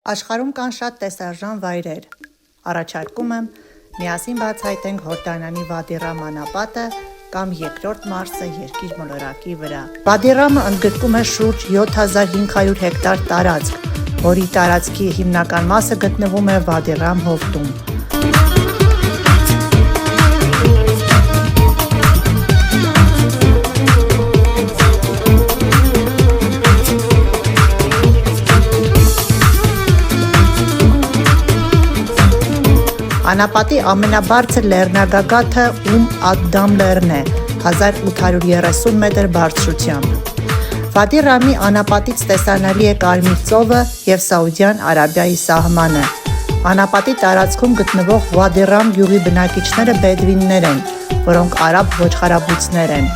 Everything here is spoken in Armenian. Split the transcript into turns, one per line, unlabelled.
Աշխարհում կան շատ տեսարժան վայրեր։ Առաջարկում եմ միասին բացահայտենք Հորդանանի Վադի Ռամ անապատը կամ երկրորդ Մարսը երկիր մոլորակի վրա։ Վադի Ռամը ընդգրկում է շուրջ 7500 հեկտար տարածք, որի տարածքի հիմնական մասը գտնվում է Վադի Ռամ հովտում։ Անապատի ամենաբարձր լեռնագագաթը Ադդամ լեռն է, 1830 մետր բարձրությամբ։ Վադի Ռամի անապատից տեսանելի է Կարմիր ծովը և Սաուդյան Արաբիայի սահմանը։ Անապատի տարածքում գտնվող Վադի Ռամ գյուղի բնակիչները բեդուիններ են, որոնք արաբ ոչխարաբույծներ են։